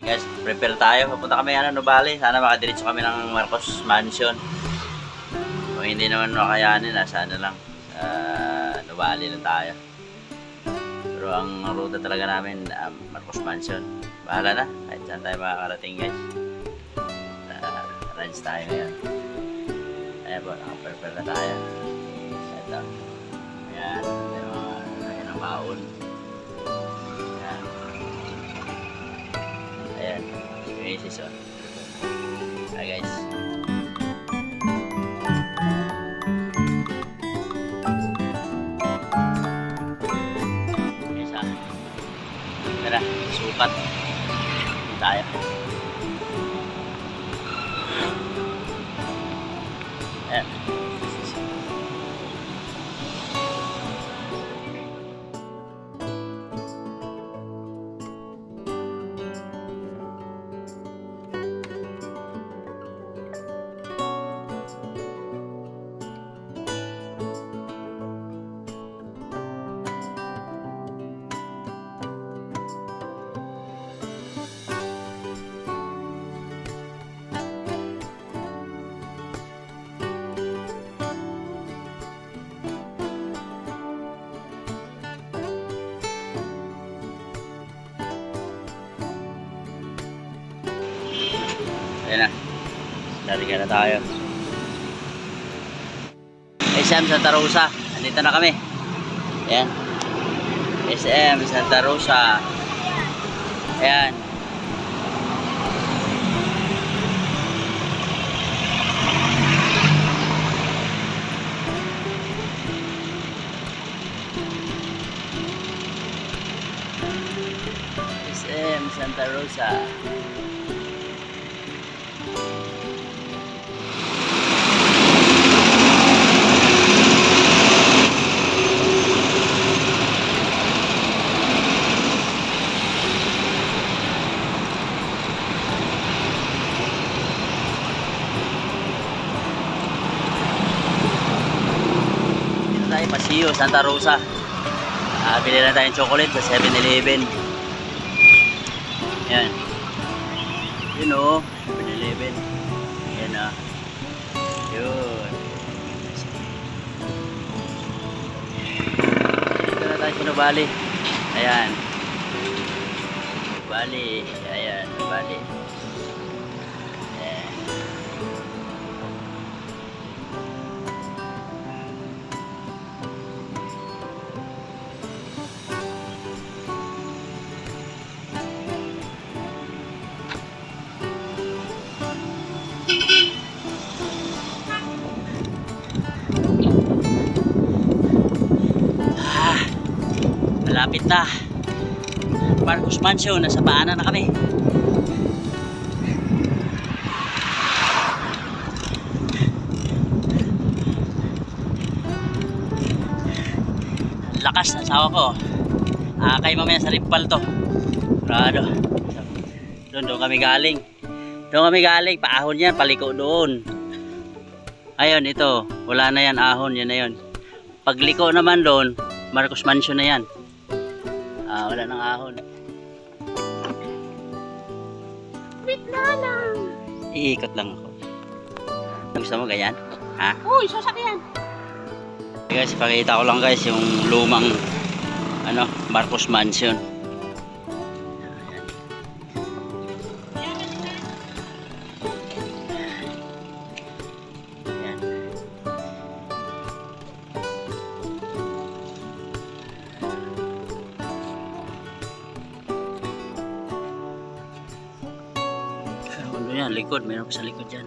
Guys, prepare tayo. Papunta kami Nubali. Sana makadiretso kami ng Marcos Mansion. Kung hindi naman makayanin, sana lang Nubali na tayo. Pero ang ruta talaga namin Marcos Mansion. Bahala na, kahit saan tayo makakarating guys. Rides tayo ngayon. Ayan po, nakaprepare na tayo. Ito. Ayan, ayan ang baon. Ayan. Ayan, yung season. Ayan guys. Isa. Tara, sukat. Tayo. Ayan. Ayan na, dariga na tayo. SM Santa Rosa, andito na kami. Ayan, SM Santa Rosa. Ayan. SM Santa Rosa. Paseo, Santa Rosa. Bili na tayong chocolate sa 7-Eleven. Yan. Yun o, 7-Eleven. Yan o. Yun. Dito na tayo sa Nubali. Ayan. Nubali. Ayan, Nubali. Ayan. Malapit na Marcos Mansion, nasa paanan na kami. Lakas ng asawa ko. Kay mamaya sa Rimpal to. Rado. Doon kami galing. Paahon yan, paliko doon. Ayun, ito. Wala na yan, ahon. Yan na yun. Pagliko naman doon, Marcos Mansion na yan. Wala nang ahon. Wait na lang. Iikot lang ako. Gusto mo ganyan? Ha? Uy, sasakyan. Guys, ipakita ko lang guys yung lumang Marcos Mansion. Yan, likod, meron pa sa likod dyan.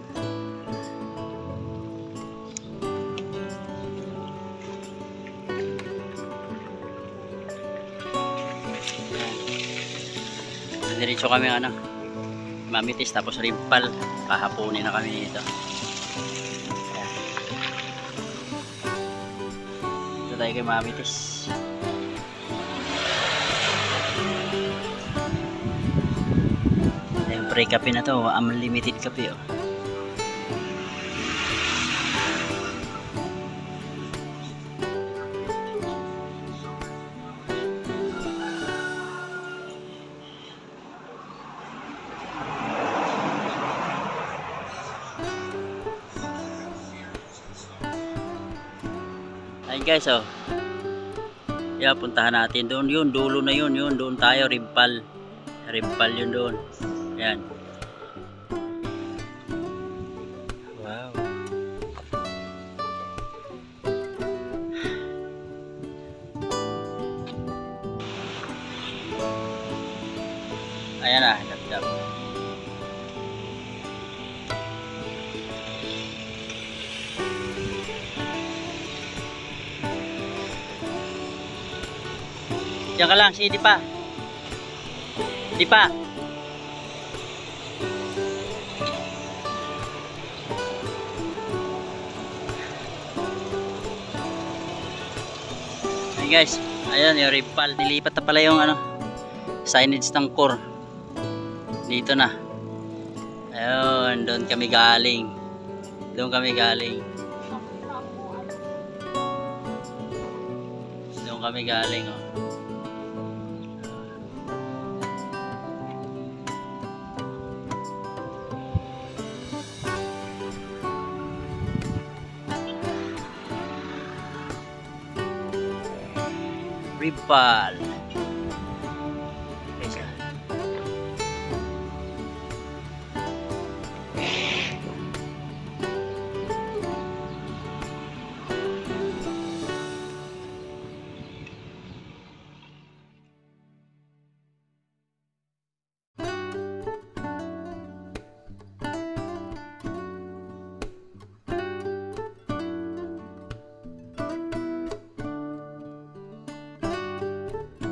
Diretso kami Mamitis tapos Rimpal. Kahaponin na kami dito. Dito tayo kay Mamitis. Siyempre kape na to, unlimited kape oh. Ayun guys, oh. Yeah, puntahan natin doon. Yun, dulo na yun. Yun, doon tayo. Rimpal. Rimpal yun doon. Yan. Wow. Ayan na, dap-dap. Diyan ka lang, si Dipa. Dipa. Ayan guys, ayan yung rimpal. Nilipat na pala yung ano, signage ng core. Dito na. Ayun, doon kami galing. Doon kami galing. Doon kami galing, oh. Rimpal.